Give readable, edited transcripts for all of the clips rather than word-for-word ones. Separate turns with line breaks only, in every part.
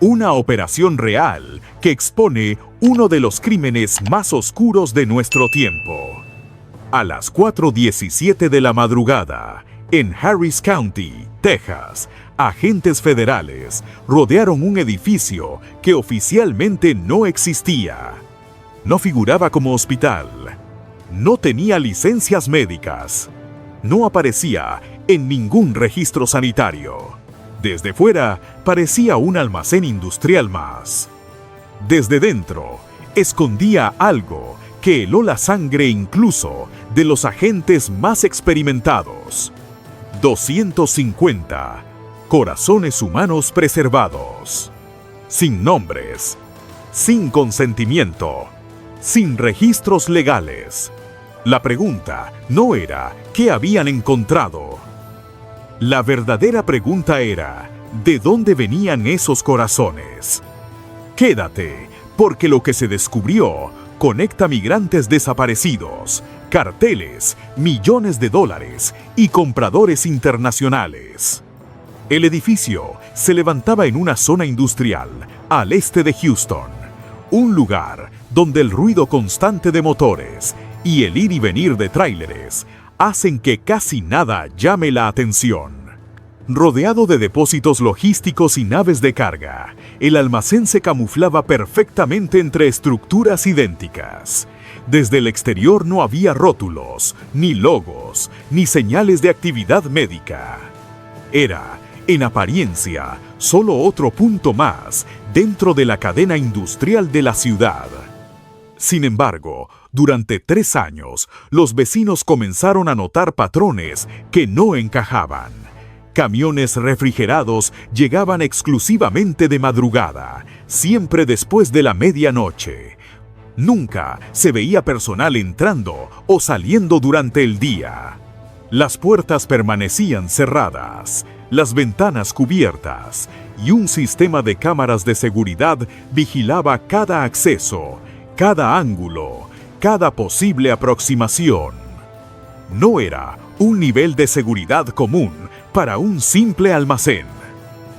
Una operación real que expone uno de los crímenes más oscuros de nuestro tiempo. A las 4:17 de la madrugada, en Harris County, Texas, agentes federales rodearon un edificio que oficialmente no existía. No figuraba como hospital. No tenía licencias médicas. No aparecía en ningún registro sanitario. Desde fuera, parecía un almacén industrial más. Desde dentro, escondía algo que heló la sangre incluso de los agentes más experimentados. 250 corazones humanos preservados. Sin nombres, sin consentimiento, sin registros legales. La pregunta no era ¿qué habían encontrado? La verdadera pregunta era, ¿de dónde venían esos corazones? Quédate, porque lo que se descubrió conecta migrantes desaparecidos, carteles, millones de dólares y compradores internacionales. El edificio se levantaba en una zona industrial, al este de Houston, un lugar donde el ruido constante de motores y el ir y venir de tráileres hacen que casi nada llame la atención. Rodeado de depósitos logísticos y naves de carga, el almacén se camuflaba perfectamente entre estructuras idénticas. Desde el exterior no había rótulos, ni logos, ni señales de actividad médica. Era, en apariencia, solo otro punto más dentro de la cadena industrial de la ciudad. Sin embargo, durante 3 años, los vecinos comenzaron a notar patrones que no encajaban. Camiones refrigerados llegaban exclusivamente de madrugada, siempre después de la medianoche. Nunca se veía personal entrando o saliendo durante el día. Las puertas permanecían cerradas, las ventanas cubiertas, y un sistema de cámaras de seguridad vigilaba cada acceso, cada ángulo, cada posible aproximación. No era un nivel de seguridad común para un simple almacén.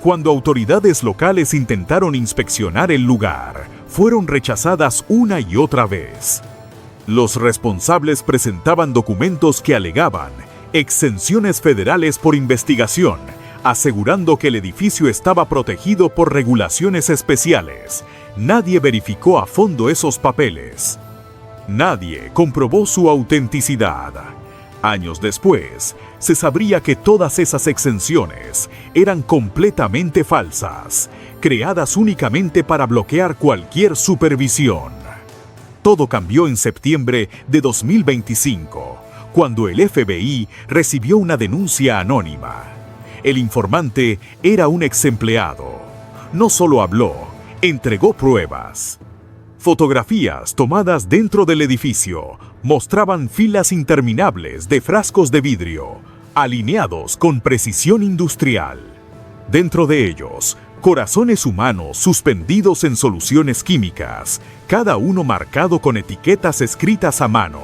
Cuando autoridades locales intentaron inspeccionar el lugar, fueron rechazadas una y otra vez. Los responsables presentaban documentos que alegaban exenciones federales por investigación, asegurando que el edificio estaba protegido por regulaciones especiales. Nadie verificó a fondo esos papeles. Nadie comprobó su autenticidad. Años después, se sabría que todas esas exenciones eran completamente falsas, creadas únicamente para bloquear cualquier supervisión. Todo cambió en septiembre de 2025, cuando el FBI recibió una denuncia anónima. El informante era un ex-empleado. No solo habló, entregó pruebas. Fotografías tomadas dentro del edificio mostraban filas interminables de frascos de vidrio, alineados con precisión industrial. Dentro de ellos, corazones humanos suspendidos en soluciones químicas, cada uno marcado con etiquetas escritas a mano.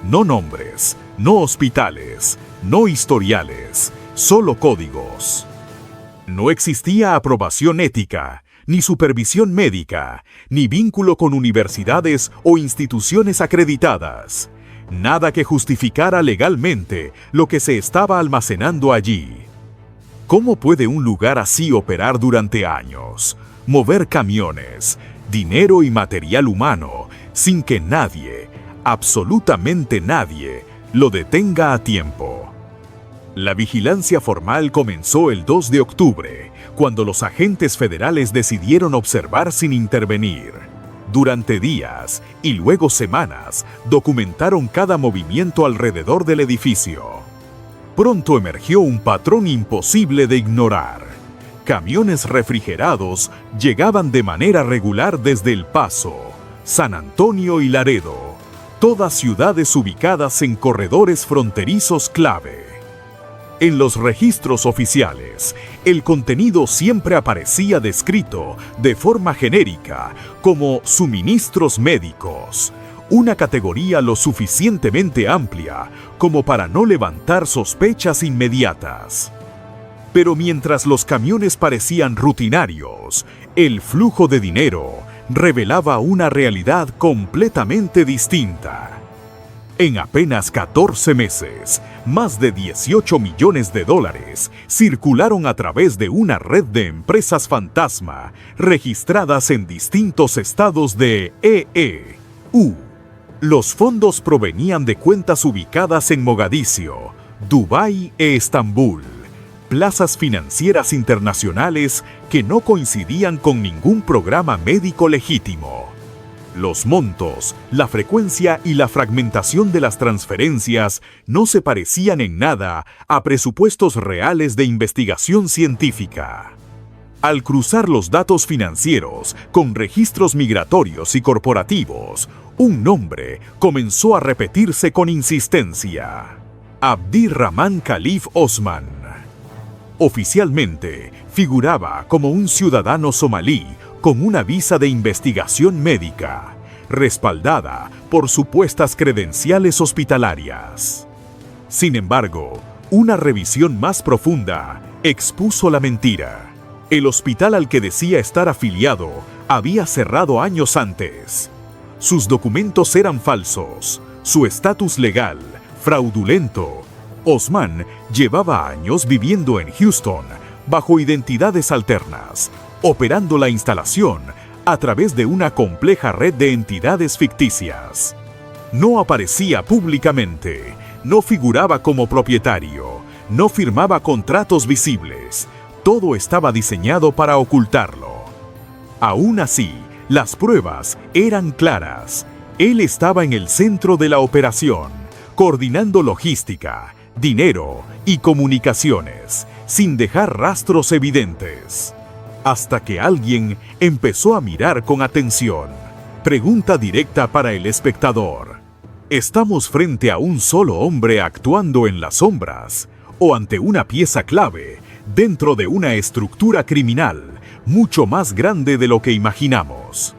No nombres, no hospitales, no historiales, solo códigos. No existía aprobación ética, ni supervisión médica, ni vínculo con universidades o instituciones acreditadas. Nada que justificara legalmente lo que se estaba almacenando allí. ¿Cómo puede un lugar así operar durante años, mover camiones, dinero y material humano, sin que nadie, absolutamente nadie, lo detenga a tiempo? La vigilancia formal comenzó el 2 de octubre, cuando los agentes federales decidieron observar sin intervenir. Durante días y luego semanas, documentaron cada movimiento alrededor del edificio. Pronto emergió un patrón imposible de ignorar. Camiones refrigerados llegaban de manera regular desde El Paso, San Antonio y Laredo, todas ciudades ubicadas en corredores fronterizos clave. En los registros oficiales, el contenido siempre aparecía descrito de forma genérica como suministros médicos, una categoría lo suficientemente amplia como para no levantar sospechas inmediatas. Pero mientras los camiones parecían rutinarios, El flujo de dinero revelaba una realidad completamente distinta. En apenas 14 meses, más de 18 millones de dólares circularon a través de una red de empresas fantasma registradas en distintos estados de EU. Los fondos provenían de cuentas ubicadas en Mogadiscio, Dubái e Estambul, plazas financieras internacionales que no coincidían con ningún programa médico legítimo. Los montos, la frecuencia y la fragmentación de las transferencias no se parecían en nada a presupuestos reales de investigación científica. Al cruzar los datos financieros con registros migratorios y corporativos, un nombre comenzó a repetirse con insistencia: Abdirrahman Khalif Osman. Oficialmente, figuraba como un ciudadano somalí con una visa de investigación médica, respaldada por supuestas credenciales hospitalarias. Sin embargo, una revisión más profunda expuso la mentira. El hospital al que decía estar afiliado había cerrado años antes. Sus documentos eran falsos, su estatus legal, fraudulento. Osman llevaba años viviendo en Houston bajo identidades alternas, operando la instalación a través de una compleja red de entidades ficticias. No aparecía públicamente, no figuraba como propietario, no firmaba contratos visibles. Todo estaba diseñado para ocultarlo. Aún así, las pruebas eran claras. Él estaba en el centro de la operación, coordinando logística, dinero y comunicaciones, sin dejar rastros evidentes. Hasta que alguien empezó a mirar con atención. Pregunta directa para el espectador: ¿estamos frente a un solo hombre actuando en las sombras o ante una pieza clave dentro de una estructura criminal mucho más grande de lo que imaginamos?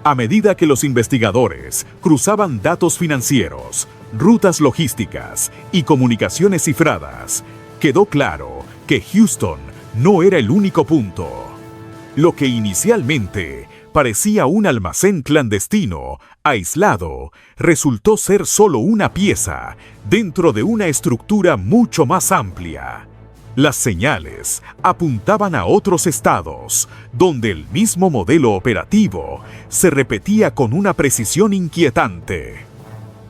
A medida que los investigadores cruzaban datos financieros, rutas logísticas y comunicaciones cifradas, quedó claro que Houston no era el único punto. Lo que inicialmente parecía un almacén clandestino, aislado, resultó ser solo una pieza dentro de una estructura mucho más amplia. Las señales apuntaban a otros estados, donde el mismo modelo operativo se repetía con una precisión inquietante.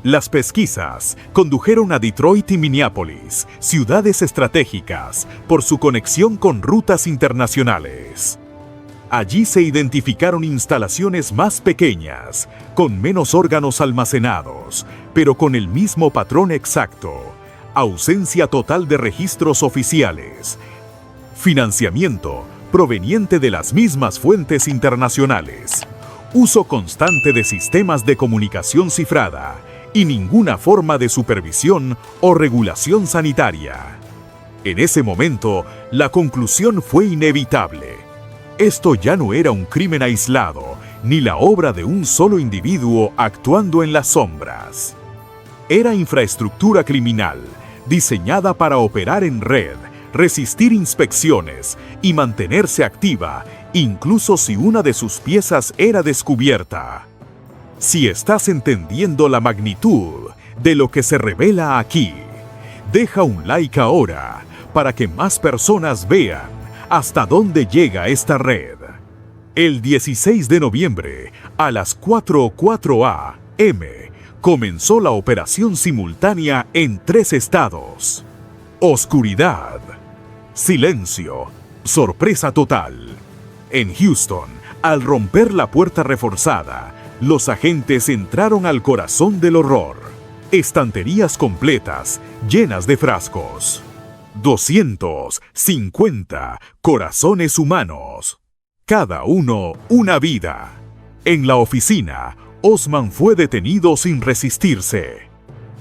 Las pesquisas condujeron a Detroit y Minneapolis, ciudades estratégicas, por su conexión con rutas internacionales. Allí se identificaron instalaciones más pequeñas, con menos órganos almacenados, pero con el mismo patrón exacto: ausencia total de registros oficiales, financiamiento proveniente de las mismas fuentes internacionales, uso constante de sistemas de comunicación cifrada y ninguna forma de supervisión o regulación sanitaria. En ese momento, la conclusión fue inevitable. Esto ya no era un crimen aislado, ni la obra de un solo individuo actuando en las sombras. Era infraestructura criminal, diseñada para operar en red, resistir inspecciones y mantenerse activa, incluso si una de sus piezas era descubierta. Si estás entendiendo la magnitud de lo que se revela aquí, deja un like ahora para que más personas vean hasta dónde llega esta red. El 16 de noviembre, a las 4:04 a.m., comenzó la operación simultánea en 3 estados. Oscuridad, silencio, sorpresa total. En Houston, al romper la puerta reforzada, los agentes entraron al corazón del horror. Estanterías completas, llenas de frascos. 250 corazones humanos. Cada uno una vida. En la oficina, Osman fue detenido sin resistirse.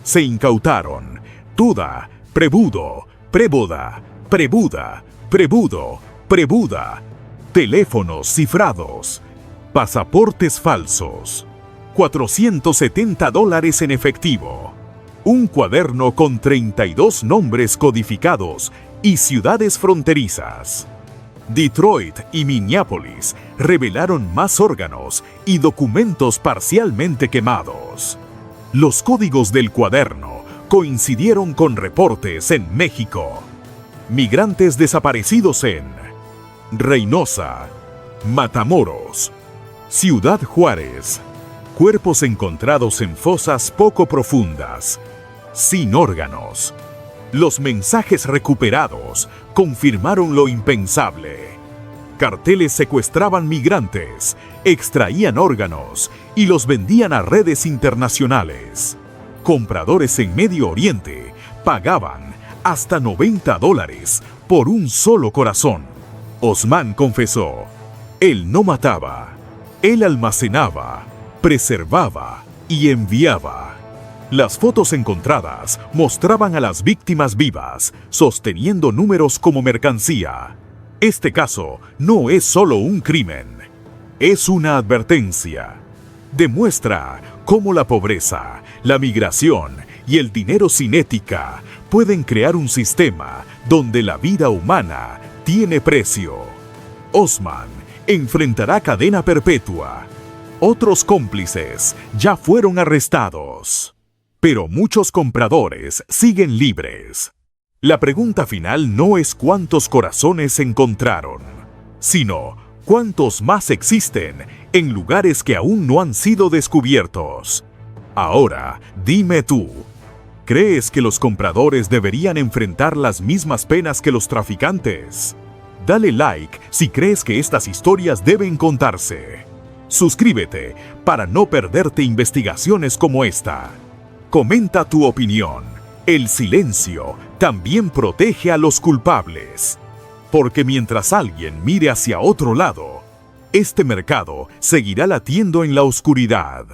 Se incautaron toda, prebudo, préboda, prebuda, prebudo, prebuda, teléfonos cifrados, pasaportes falsos, $470 en efectivo, un cuaderno con 32 nombres codificados y ciudades fronterizas. Detroit y Minneapolis revelaron más órganos y documentos parcialmente quemados. Los códigos del cuaderno coincidieron con reportes en México. Migrantes desaparecidos en Reynosa, Matamoros, Ciudad Juárez. Cuerpos encontrados en fosas poco profundas, sin órganos. Los mensajes recuperados confirmaron lo impensable. Carteles secuestraban migrantes, extraían órganos y los vendían a redes internacionales. Compradores en Medio Oriente pagaban hasta $90 por un solo corazón. Osman confesó: él no mataba, él almacenaba, preservaba y enviaba. Las fotos encontradas mostraban a las víctimas vivas, sosteniendo números como mercancía. Este caso no es solo un crimen, es una advertencia. Demuestra cómo la pobreza, la migración y el dinero sin ética pueden crear un sistema donde la vida humana tiene precio. Osman enfrentará cadena perpetua. Otros cómplices ya fueron arrestados. Pero muchos compradores siguen libres. La pregunta final no es cuántos corazones encontraron, sino cuántos más existen en lugares que aún no han sido descubiertos. Ahora, dime tú, ¿crees que los compradores deberían enfrentar las mismas penas que los traficantes? Dale like si crees que estas historias deben contarse. Suscríbete para no perderte investigaciones como esta. Comenta tu opinión. El silencio también protege a los culpables. Porque mientras alguien mire hacia otro lado, este mercado seguirá latiendo en la oscuridad.